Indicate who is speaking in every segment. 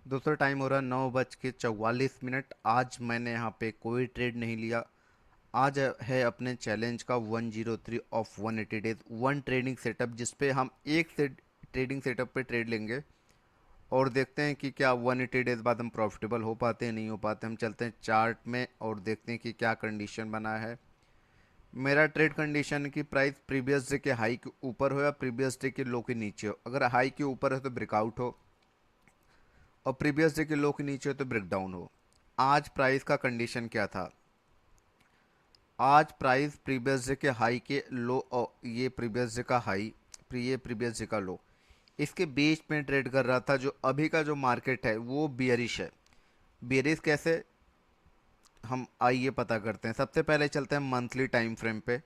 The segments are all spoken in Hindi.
Speaker 1: दोस्तों टाइम हो रहा है 9:44। आज मैंने यहाँ पे कोई ट्रेड नहीं लिया। आज है अपने चैलेंज का 103 of 180 days one trading setup, जिसपे हम एक से ट्रेडिंग सेटअप पे ट्रेड लेंगे और देखते हैं कि क्या 180 डेज बाद हम प्रॉफिटेबल हो पाते हैं नहीं हो पाते। हम चलते हैं चार्ट में और देखते हैं कि क्या कंडीशन बना है। मेरा ट्रेड कंडीशन की प्राइस प्रीवियस डे के हाई के ऊपर हो या प्रीवियस डे के लो के नीचे हो। अगर हाई के ऊपर है तो ब्रेकआउट हो और प्रीवियस डे के लो के नीचे हो तो ब्रेकडाउन हो। आज प्राइस का कंडीशन क्या था? आज प्राइस प्रीवियस डे के हाई के लो और ये प्रीवियस डे का हाई, ये प्रीवियस डे का लो, इसके बीच में ट्रेड कर रहा था। जो अभी का जो मार्केट है वो बियरिश है। बियरिश कैसे, हम आइए पता करते हैं। सबसे पहले चलते हैं मंथली टाइम फ्रेम पे।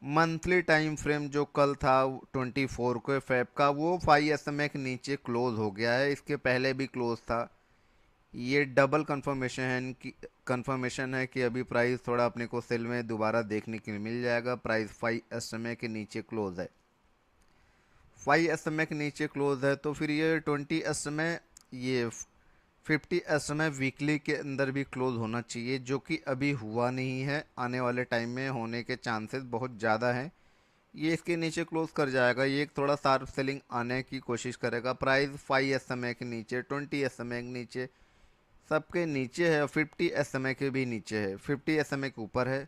Speaker 1: मंथली टाइम फ्रेम जो कल था 24 को फेब का, वो 5 SMA के नीचे क्लोज हो गया है। इसके पहले भी क्लोज था। ये डबल कंफर्मेशन है कि अभी प्राइस थोड़ा अपने को सेल में दोबारा देखने के लिए मिल जाएगा। प्राइस 5 SMA के नीचे क्लोज है। 5 SMA के नीचे क्लोज है तो फिर ये 20 SMA, ये 50 SMA वीकली के अंदर भी क्लोज होना चाहिए, जो कि अभी हुआ नहीं है। आने वाले टाइम में होने के चांसेस बहुत ज़्यादा हैं। ये इसके नीचे क्लोज कर जाएगा। ये एक थोड़ा शार्प सेलिंग आने की कोशिश करेगा। प्राइस 5 SMA के नीचे, 20 SMA के नीचे, सबके नीचे है और 50 SMA के भी नीचे है। 50 SMA के ऊपर है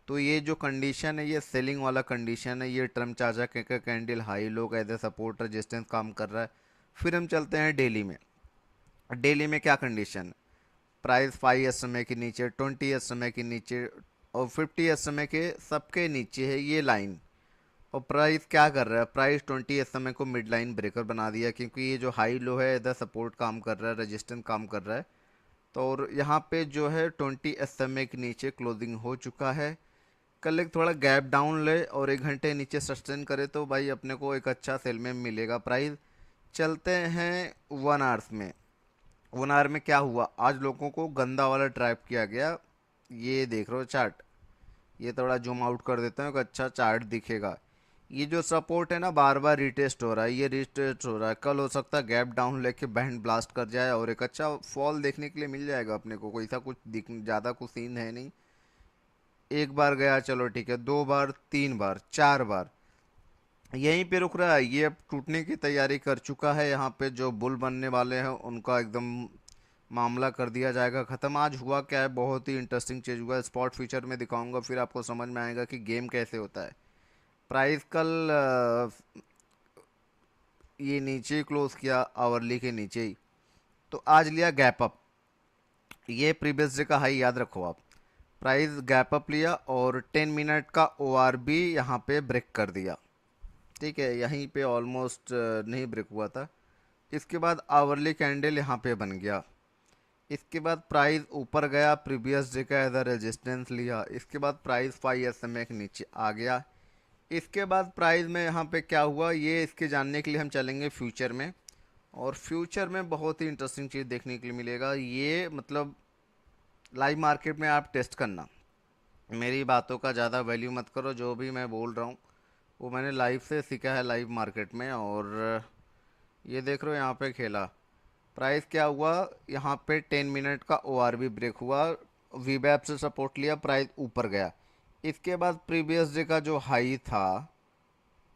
Speaker 1: तो ये जो कंडीशन है ये सेलिंग वाला कंडीशन है। ये ट्रम्प चाचा के candle high low as a support resistance काम कर रहा है। फिर हम चलते हैं डेली में। डेली में क्या कंडीशन है? प्राइस 5 SMA के नीचे, 20 SMA के नीचे और 50 SMA के सबके नीचे है ये लाइन। और प्राइस क्या कर रहा है? प्राइस 20 SMA को मिड लाइन ब्रेकर बना दिया, क्योंकि ये जो हाई लो है इधर सपोर्ट काम कर रहा है, रेजिस्टेंस काम कर रहा है। तो और यहाँ पे जो है 20 SMA के नीचे क्लोजिंग हो चुका है। कल एक थोड़ा गैप डाउन ले और 1 घंटे नीचे सस्टेन करे तो भाई अपने को एक अच्छा सेल में मिलेगा प्राइस। चलते हैं 1 आवर्स में। 1 आवर में क्या हुआ? आज लोगों को गंदा वाला ट्रैप किया गया। ये देख रहे हो चार्ट? ये थोड़ा जूम आउट कर देता हूँ, एक अच्छा चार्ट दिखेगा। ये जो सपोर्ट है ना, बार बार रिटेस्ट हो रहा है। ये रिटेस्ट हो रहा है, कल हो सकता है गैप डाउन लेके बैंड ब्लास्ट कर जाए और एक अच्छा फॉल देखने के लिए मिल जाएगा अपने को। कोई सा कुछ दिख ज़्यादा कुछ सीन है नहीं। एक बार गया, चलो ठीक है, 2 बार, 3 बार, 4 बार यहीं पे रुक रहा है। ये अब टूटने की तैयारी कर चुका है। यहाँ पे जो बुल बनने वाले हैं उनका एकदम मामला कर दिया जाएगा ख़त्म। आज हुआ क्या है, बहुत ही इंटरेस्टिंग चीज़ हुआ है। स्पॉट फीचर में दिखाऊंगा, फिर आपको समझ में आएगा कि गेम कैसे होता है। प्राइस कल ये नीचे ही क्लोज किया, आवरली के नीचे ही। तो आज लिया गैप अप। ये प्रीवियस डे का हाई याद रखो आप। प्राइस गैप अप लिया और 10 मिनट का ओ आर बी यहाँ पे ब्रेक कर दिया। ठीक है, यहीं पे ऑलमोस्ट नहीं ब्रेक हुआ था। इसके बाद आवरली कैंडल यहाँ पे बन गया। इसके बाद प्राइस ऊपर गया, प्रीवियस डे का एज अ रेजिस्टेंस लिया। इसके बाद प्राइस 5 SMA के नीचे आ गया। इसके बाद प्राइस में यहाँ पे क्या हुआ, ये इसके जानने के लिए हम चलेंगे फ्यूचर में। और फ्यूचर में बहुत ही इंटरेस्टिंग चीज़ देखने के लिए मिलेगा। ये मतलब लाइव मार्केट में आप टेस्ट करना, मेरी बातों का ज़्यादा वैल्यू मत करो। जो भी मैं बोल रहा हूँ वो मैंने लाइव से सीखा है, लाइव मार्केट में। और ये देख रहे हो यहाँ पे खेला। प्राइस क्या हुआ, यहाँ पे 10 मिनट का ओ आर बी ब्रेक हुआ, वीबैप से सपोर्ट लिया, प्राइस ऊपर गया। इसके बाद प्रीवियस डे का जो हाई था,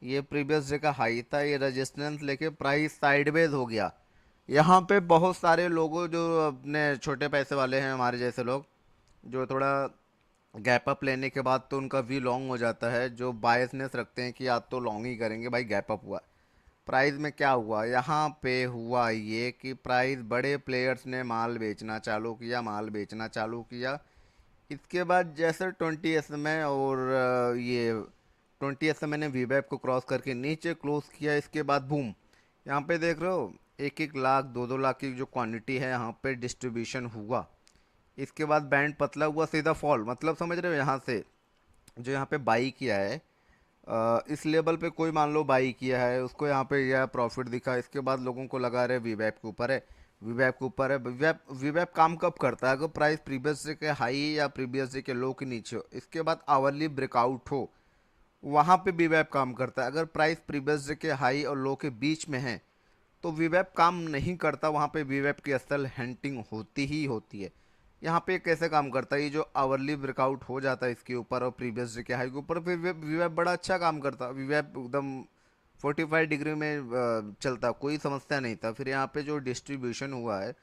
Speaker 1: ये प्रीवियस डे का हाई था, ये रेजिस्टेंस लेके प्राइस साइडवेज हो गया। यहाँ पे बहुत सारे लोगों जो अपने छोटे पैसे वाले हैं, हमारे जैसे लोग, जो थोड़ा गैप अप लेने के बाद तो उनका वी लॉन्ग हो जाता है, जो बायसनेस रखते हैं कि आज तो लॉन्ग ही करेंगे भाई, गैप अप हुआ। प्राइस में क्या हुआ, यहाँ पे हुआ ये कि प्राइस बड़े प्लेयर्स ने माल बेचना चालू किया, माल बेचना चालू किया। इसके बाद जैसे 20 SMA और ये 20 SMA ने वीवैप को क्रॉस करके नीचे क्लोज किया। इसके बाद बूम, यहाँ पे देख रहे हो 1-1 लाख 2-2 लाख की जो क्वांटिटी है यहाँ पे डिस्ट्रीब्यूशन हुआ। इसके बाद बैंड पतला हुआ, सीधा फॉल। मतलब समझ रहे हो, यहाँ से जो यहाँ पे बाई किया है, इस लेवल पे कोई मान लो बाई किया है, उसको यहाँ पे यह प्रॉफिट दिखा। इसके बाद लोगों को लगा रहे वीवैप के ऊपर है, वीवैप के ऊपर है। वीवैप वीवैप काम कब करता है? अगर प्राइस प्रीवियस डे के हाई या प्रीवियस डे के लो के नीचे हो, इसके बाद आवरली ब्रेकआउट हो, वहाँ पे वीवैप काम करता है। अगर प्राइस प्रीवियस डे के हाई और लो के बीच में है तो वीवेप काम नहीं करता, वहाँ पे वीवेप की असल हंटिंग होती ही होती है। यहाँ पे कैसे काम करता है, ये जो आवरली ब्रेकआउट हो जाता है इसके ऊपर और प्रीवियस डे के हाई के ऊपर, फिर वीवेप बड़ा अच्छा काम करता, वीवेप एकदम 45 डिग्री में चलता, कोई समस्या नहीं था। फिर यहाँ पे जो डिस्ट्रीब्यूशन हुआ है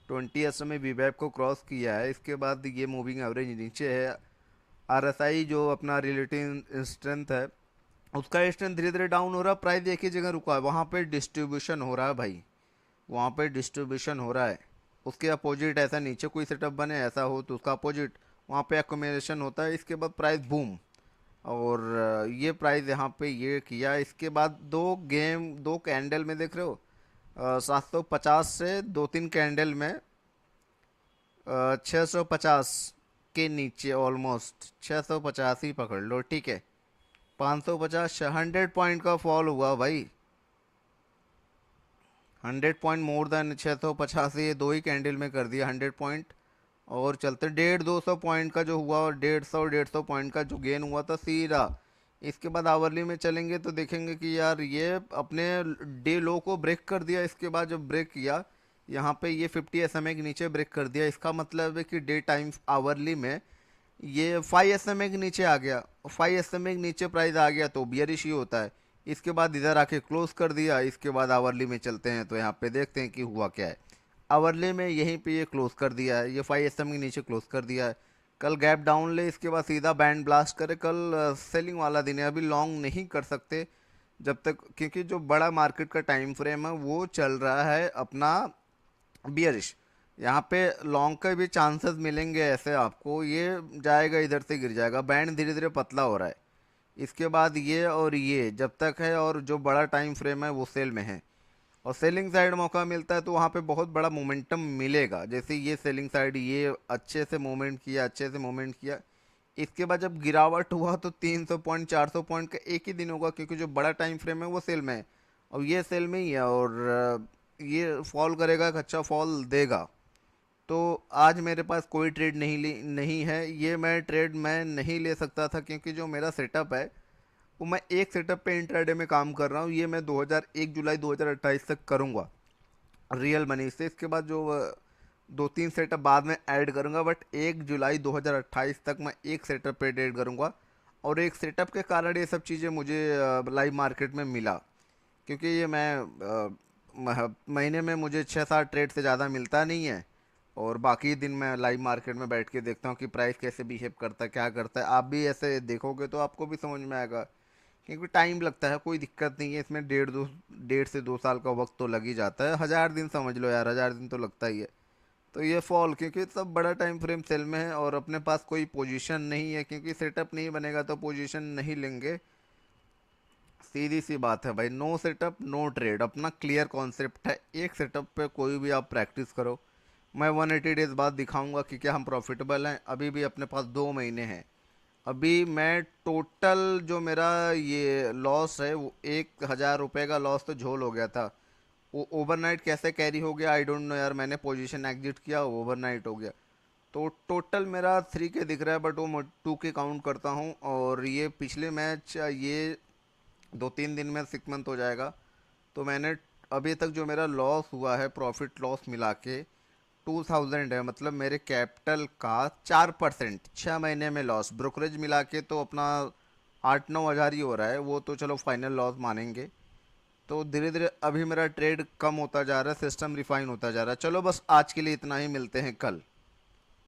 Speaker 1: 20 में वीवेप को क्रॉस किया है, इसके बाद ये मूविंग एवरेज नीचे है। आरएसआई जो अपना रिलेटिव स्ट्रेंथ है, उसका स्ट्रेंथ धीरे धीरे डाउन हो रहा है, प्राइस एक ही जगह रुका है, वहाँ पे डिस्ट्रीब्यूशन हो रहा है भाई, वहाँ पे डिस्ट्रीब्यूशन हो रहा है। उसके अपोजिट ऐसा नीचे कोई सेटअप बने ऐसा हो तो उसका अपोजिट वहाँ पे एक्यूमुलेशन होता है, इसके बाद प्राइस बूम। और ये प्राइस यहाँ पे ये किया, इसके बाद दो कैंडल में देख रहे हो 750 से दो तीन कैंडल में 650 के नीचे, ऑलमोस्ट 650 ही पकड़ लो, ठीक है। 550 100 पॉइंट का फॉल हुआ भाई, 100 पॉइंट मोर देन 650, ये दो ही कैंडल में कर दिया 100 पॉइंट। और चलते 150-200 पॉइंट का जो हुआ, और 150 पॉइंट का जो गेन हुआ था सीधा। इसके बाद आवरली में चलेंगे तो देखेंगे कि यार ये अपने डे लो को ब्रेक कर दिया, इसके बाद जब ब्रेक किया यहाँ पे ये 50 SMA के नीचे ब्रेक कर दिया, इसका मतलब है कि डे टाइम आवरली में ये 5 SMA के नीचे आ गया, 5 SMA के नीचे प्राइस आ गया तो बियरिश ही होता है। इसके बाद इधर आके क्लोज कर दिया, इसके बाद आवरली में चलते हैं तो यहाँ पे देखते हैं कि हुआ क्या है। आवरली में यहीं पे ये क्लोज कर दिया है, ये 5 SMA के नीचे क्लोज कर दिया है। कल गैप डाउन ले, इसके बाद सीधा बैंड ब्लास्ट करे, कल सेलिंग वाला दिन है, अभी लॉन्ग नहीं कर सकते जब तक, क्योंकि जो बड़ा मार्केट का टाइम फ्रेम है वो चल रहा है अपना बियरिश। यहाँ पे लॉन्ग के भी चांसेस मिलेंगे ऐसे आपको, ये जाएगा इधर से गिर जाएगा, बैंड धीरे धीरे पतला हो रहा है। इसके बाद ये और ये जब तक है, और जो बड़ा टाइम फ्रेम है वो सेल में है, और सेलिंग साइड मौका मिलता है तो वहाँ पे बहुत बड़ा मोमेंटम मिलेगा। जैसे ये सेलिंग साइड ये अच्छे से मूवमेंट किया, अच्छे से मूवमेंट किया, इसके बाद जब गिरावट हुआ तो 300 पॉइंट 400 पॉइंट का एक ही दिन होगा, क्योंकि जो बड़ा टाइम फ्रेम है वो सेल में है और ये सेल में ही है, और ये फॉल करेगा, एक अच्छा फॉल देगा। तो आज मेरे पास कोई ट्रेड नहीं है, ये मैं ट्रेड मैं नहीं ले सकता था, क्योंकि जो मेरा सेटअप है वो मैं एक सेटअप पे इंट्राडे में काम कर रहा हूँ, ये मैं 1 जुलाई 2028 तक करूँगा रियल मनी से। इसके बाद जो दो तीन सेटअप बाद में ऐड करूँगा, बट 1 जुलाई 2028 तक मैं एक सेटअप पे ट्रेड करूँगा। और एक सेटअप के कारण ये सब चीज़ें मुझे लाइव मार्केट में मिला, क्योंकि ये मैं महीने में मुझे 6-7 ट्रेड से ज़्यादा मिलता नहीं है, और बाकी दिन मैं लाइव मार्केट में बैठ के देखता हूँ कि प्राइस कैसे बिहेव करता है, क्या करता है। आप भी ऐसे देखोगे तो आपको भी समझ में आएगा, क्योंकि टाइम लगता है, कोई दिक्कत नहीं है इसमें, 1.5 से 2 साल का वक्त तो लग ही जाता है, 1000 दिन समझ लो यार, 1000 दिन तो लगता ही है। तो ये फॉल क्योंकि सब बड़ा टाइम फ्रेम सेल में है, और अपने पास कोई पोजीशन नहीं है, क्योंकि सेटअप नहीं बनेगा तो पोजीशन नहीं लेंगे, सीधी सी बात है भाई। नो सेटअप नो ट्रेड, अपना क्लियर कॉन्सेप्ट है, एक सेटअप पे कोई भी आप प्रैक्टिस करो। मैं 180 डेज बाद दिखाऊंगा कि क्या हम प्रॉफिटेबल हैं, अभी भी अपने पास 2 महीने हैं। अभी मैं टोटल जो मेरा ये लॉस है वो 1000 रुपये का लॉस तो झोल हो गया था, वो ओवरनाइट कैसे कैरी हो गया आई डोंट नो यार, मैंने पोजीशन एग्जिट किया ओवरनाइट हो गया। तो टोटल मेरा 3 के दिख रहा है, बट वो मैं 2 के काउंट करता हूँ, और ये पिछले मैच ये 2-3 दिन में 6 मंथ हो जाएगा। तो मैंने अभी तक जो मेरा लॉस हुआ है प्रॉफिट लॉस मिला के 2000 है, मतलब मेरे कैपिटल का 4%, 6 महीने में लॉस, ब्रोकरेज मिला के तो अपना 8-9 हज़ार ही हो रहा है, वो तो चलो फाइनल लॉस मानेंगे। तो धीरे धीरे अभी मेरा ट्रेड कम होता जा रहा है, सिस्टम रिफाइन होता जा रहा है। चलो बस आज के लिए इतना ही, मिलते हैं कल।